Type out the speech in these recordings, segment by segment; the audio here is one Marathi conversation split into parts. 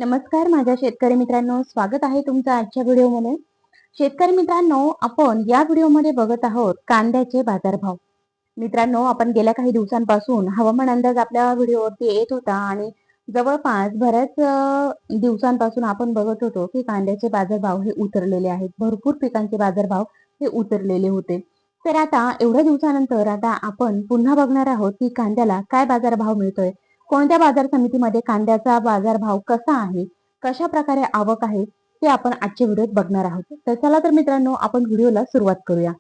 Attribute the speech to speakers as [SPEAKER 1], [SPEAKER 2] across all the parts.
[SPEAKER 1] नमस्कार माझ्या शेतकरी मित्रांनो, स्वागत आहे तुमचं आजच्या व्हिडिओमध्ये. शेतकरी मित्रांनो, आपण या व्हिडिओमध्ये बघत आहोत कांद्याचे बाजारभाव. मित्रांनो, आपण गेल्या काही दिवसांपासून हवामान अंदाज आपल्या व्हिडिओवरती येत होता आणि जवळपास बऱ्याच दिवसांपासून आपण बघत होतो की कांद्याचे बाजारभाव हे उतरलेले आहेत. भरपूर पिकांचे बाजारभाव हे उतरलेले होते. तर आता एवढ्या दिवसानंतर आता आपण पुन्हा बघणार आहोत की कांद्याला काय बाजारभाव मिळतोय, कोणत्या बाजार समितीमध्ये कांद्याचा बाजारभाव कसा आहे, कशा प्रकारे आवक आहे, ते आपण आजच्या व्हिडिओत बघणार आहोत. तर चला तर मित्रांनो, आपण व्हिडिओला सुरुवात करूया.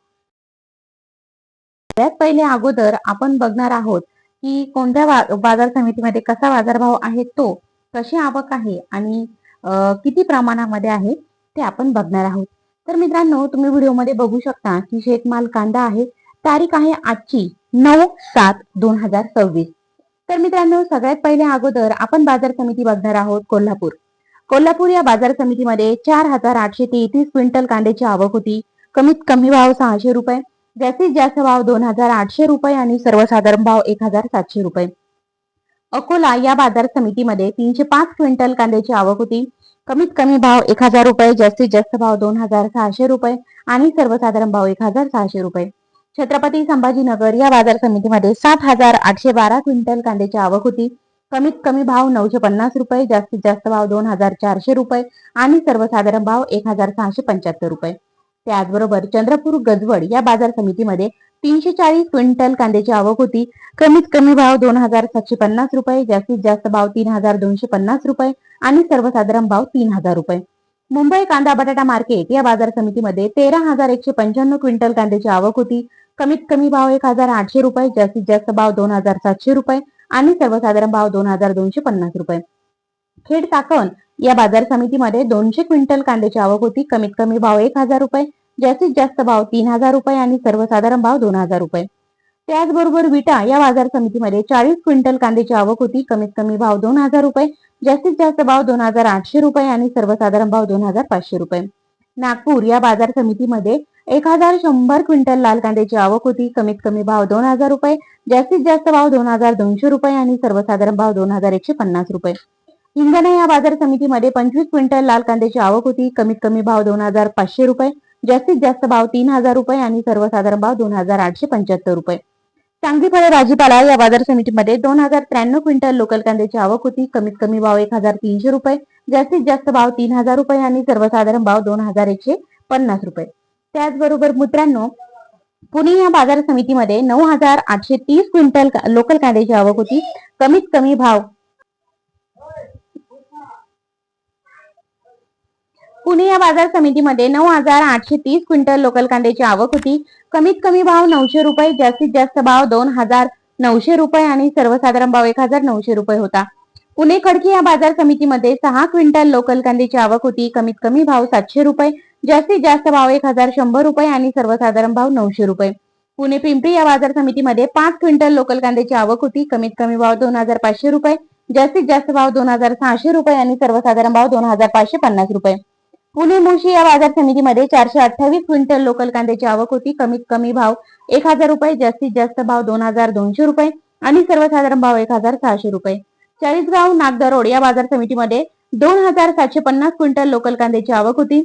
[SPEAKER 1] सगळ्यात पहिले अगोदर आपण बघणार आहोत की कोणत्या बाजार समितीमध्ये कसा बाजारभाव आहे, तो कशी आवक आहे आणि किती प्रमाणामध्ये आहे ते आपण बघणार आहोत. तर मित्रांनो, तुम्ही व्हिडिओमध्ये बघू शकता की शेतमाल कांदा आहे. तारीख आहे आजची 9/7/2026. तर मित्रांनो, सगळ्यात पहिले अगोदर आपण बाजार समिती बघणार आहोत कोल्हापूर. कोल्हापूर या बाजार समितीमध्ये 4,833 क्विंटल कांद्याची आवक होती. कमीत कमी भाव 600 रुपये, जास्तीत जास्त भाव 2,800 रुपये आणि सर्वसाधारण भाव 1,700 रुपये. अकोला या बाजार समितीमध्ये 305 क्विंटल कांद्याची आवक होती. कमीत कमी भाव 1,000 रुपये, जास्तीत जास्त भाव 2,600 रुपये आणि सर्वसाधारण भाव 1,600 रुपये. छत्रपती संभाजीनगर या बाजार समितीमध्ये 7,812 क्विंटल कांद्याची आवक होती. कमीत कमी भाव 950 रुपये, जास्तीत जास्त भाव 2,400 रुपये आणि सर्वसाधारण भाव 1,675 रुपये. त्याचबरोबर चंद्रपूर गजवड या बाजार समितीमध्ये 340 क्विंटल कांद्याची आवक होती. कमीत कमी भाव 2,750 रुपये, जास्तीत जास्त भाव 3,250 रुपये आणि सर्वसाधारण भाव 3,000 रुपये. मुंबई कांदा बटाटा मार्केट या बाजार समितीमध्ये 13,195 क्विंटल कांद्याची आवक होती. कमीत कमी भाव 1,800 रुपये, जास्तीत जास्त भाव 2,700 रुपये आणि सर्वसाधारण भाव 2,250 रुपये. खेड चाकण या बाजार समितीमध्ये 200 क्विंटल कांद्याची आवक होती. कमीत कमी भाव 1,000 रुपये, जास्तीत जास्त भाव 3,000 रुपये आणि सर्वसाधारण भाव 2,000 रुपये. त्याचबरोबर विटा या बाजार समितीमध्ये 40 क्विंटल कांद्याची आवक होती. कमीत कमी भाव 2,000 रुपये, जास्तीत जास्त भाव 2,800 रुपये आणि सर्वसाधारण भाव 2,500 रुपये. नागपूर या बाजार समितीमध्ये 1,100 क्विंटल लाल कांद्याची आवक होती. कमीत कमी भाव 2,000 रुपये, जास्तीत जास्त भाव 2,200 रुपये आणि सर्वसाधारण भाव 2,150 रुपये. हिंगणा या बाजार समितीमध्ये 25 क्विंटल लाल कांद्याची आवक होती. कमीत कमी भाव 2,500 रुपये, जास्तीत जास्त भाव 3,000 रुपये आणि सर्वसाधारण भाव 2,875 रुपये. चांगली फळे भाजीपाला या बाजार समितीमध्ये 2,093 क्विंटल लोकल कांद्याची आवक होती. कमीत कमी भाव 1,300 रुपये, जास्तीत जास्त भाव 3,000 रुपये आणि सर्वसाधारण भाव 2,150 रुपये. त्याचबरोबर मित्रांनो, पुणे या बाजार समितीमध्ये 9,830 क्विंटल लोकल कांद्याची आवक होती. कमीत कमी भाव पुणे या बाजार समितीमध्ये 9,830 क्विंटल लोकल कांद्याची आवक होती. कमीत कमी भाव 900 रुपये, जास्तीत जास्त भाव 2,900 रुपये आणि सर्वसाधारण भाव 1,900 रुपये होता. पुणे खडकी या बाजार समितीमध्ये 6 क्विंटल लोकल कांद्याची आवक होती. कमीत कमी भाव 700 रुपये, जास्तीत जास्त भाव 1,100 रुपये आणि सर्वसाधारण भाव 900 रुपये. पुणे पिंपरी या बाजार समितीमध्ये 5 क्विंटल लोकल कांद्याची आवक होती. कमीत कमी भाव 2,500 रुपये, जास्तीत जास्त भाव 2,600 रुपये आणि सर्वसाधारण भाव 2,550 रुपये. पुणे मुळशी या बाजार समितीमध्ये 428 क्विंटल लोकल कांद्याची आवक होती. कमीत कमी भाव 1,000 रुपये, जास्तीत जास्त भाव 2,200 रुपये आणि सर्वसाधारण भाव 1,600 रुपये. चाळीसगाव नागदरोड या बाजार समितीमध्ये 2,750 क्विंटल लोकल कांद्याची आवक होती.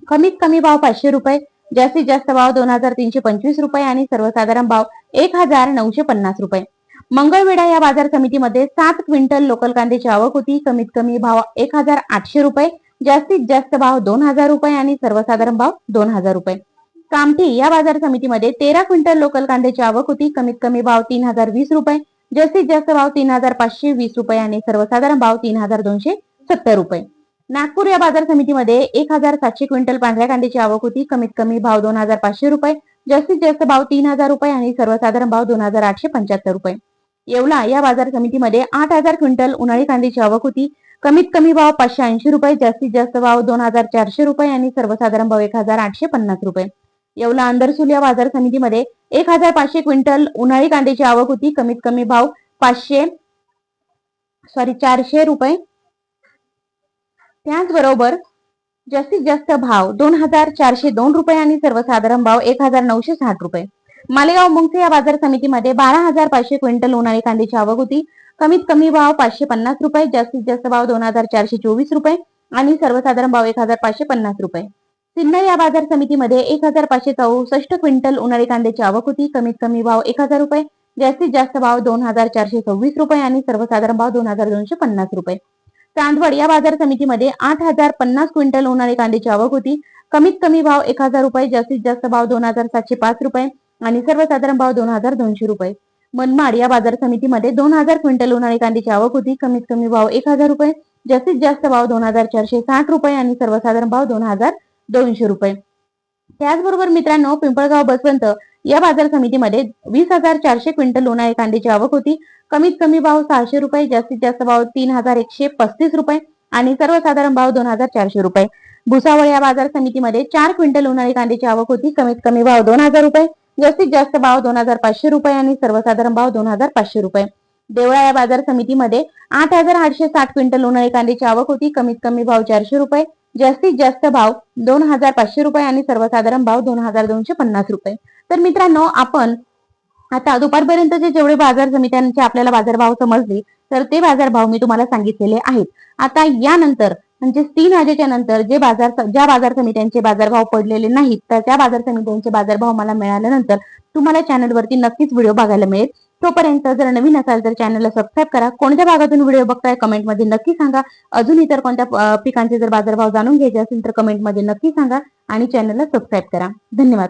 [SPEAKER 1] कमीत कमी भाव 500 रुपये, जास्तीत जास्त भाव 2,325 रुपये आणि सर्वसाधारण भाव 1,950 रुपये. मंगळवेढा या बाजार समितीमध्ये 7 क्विंटल लोकल कांद्याची आवक होती. कमीत कमी भाव 1,800 रुपये, जास्तीत जास्त भाव 2,000 रुपये आणि सर्वसाधारण भाव 2,000 रुपये. कामठी या बाजार समितीमध्ये 13 क्विंटल लोकल कांद्याची आवक होती. कमीत कमी भाव 3,020 रुपये, जास्तीत जास्त भाव 3,520 रुपये आणि सर्वसाधारण भाव 3,270 रुपये. नागपूर या बाजार समितीमध्ये 1,700 क्विंटल पांढऱ्या कांद्याची आवक होती. कमीत कमी भाव 2,500 रुपये, जास्तीत जास्त भाव 3,000 रुपये आणि सर्वसाधारण भाव 2,875 रुपये. येवला या बाजार समितीमध्ये 8,000 क्विंटल उन्हाळी कांद्याची आवक होती. कमीत कमी भाव 580 रुपये, जास्तीत जास्त भाव 2,400 रुपये आणि सर्वसाधारण भाव 1,850 रुपये. येवला अंदरसूल या बाजार समितीमध्ये 1,500 क्विंटल उन्हाळी कांद्याची आवक होती. कमीत कमी भाव 400 रुपये, त्याचबरोबर जास्तीत जास्त भाव 2,402 रुपये आणि सर्वसाधारण भाव 1,960 रुपये. मालेगाव मुंगसे या बाजार समितीमध्ये 12,500 क्विंटल उन्हाळी कांद्याची आवक होती. कमीत कमी भाव 550 रुपये, जास्तीत जास्त भाव 2424 रुपये आणि सर्वसाधारण भाव 1550 रुपये. सिन्नर या बाजार समितीमध्ये 1564 क्विंटल उन्हाळी कांद्याची आवक होती. कमीत कमी भाव 1000 रुपये, जास्तीत जास्त भाव 2426 रुपये आणि सर्वसाधारण भाव 2250 रुपये. चांदवड या बाजार समितीमध्ये 8050 क्विंटल उन्हाळी कांद्याची आवक होती. कमीत कमी भाव 1000 रुपये, जास्तीत जास्त भाव 2705 रुपये आणि सर्वसाधारण भाव 2200 रुपये. मनमाड या बाजार समितीमध्ये 2000 क्विंटल उन्हाळी कांद्याची आवक होती. कमीत कमी भाव 1000 रुपये, जास्तीत जास्त भाव 2460 रुपये आणि सर्वसाधारण भाव 2200 रुपये. त्याचबरोबर मित्रांनो, पिंपळगाव बसवंत या बाजार समितीमध्ये 20400 क्विंटल उन्हाळी कांद्याची आवक होती. कमीत कमी भाव 600 रुपये, जास्तीत जास्त भाव 3135 रुपये आणि सर्वसाधारण भाव 2400 रुपये. भुसावळ या बाजार समितीमध्ये 4 क्विंटल उन्हाळी कांद्याची आवक होती. कमीत कमी भाव 2000 रुपये, जास्तीत जास्त भाव 2500 रुपये आणि सर्वसाधारण भाव 2500 रुपये. देवळा या बाजार समितीमध्ये 8860 क्विंटल उन्हाळी कांद्याची आवक होती. कमीत कमी भाव 400 रुपये, जास्तीत जास्त भाव 2500 रुपये आणि सर्वसाधारण भाव 2250 रुपये. तर मित्रांनो, आपण आता दुपारपर्यंतचे जेवढे बाजार समित्यांचे आपल्याला बाजारभाव समजले, तर ते बाजारभाव मी तुम्हाला सांगितलेले आहेत. आता यानंतर म्हणजे 3 वाजेच्या नंतर ज्या बाजार समित्यांचे बाजारभाव पडलेले नाहीत, तर त्या बाजार समित्यांचे बाजारभाव मला मिळाल्यानंतर तुम्हाला चॅनलवरती नक्कीच व्हिडिओ बघायला मिळेल. तोपर्यंत जर नवीन असाल तर चॅनलला सबस्क्राईब करा. कोणत्या भागातून व्हिडिओ बघताय कमेंटमध्ये नक्की सांगा. अजून इतर कोणत्या पिकांचे जर बाजारभाव जाणून घ्यायचे असेल तर कमेंटमध्ये नक्की सांगा आणि चॅनलला सबस्क्राईब करा. धन्यवाद.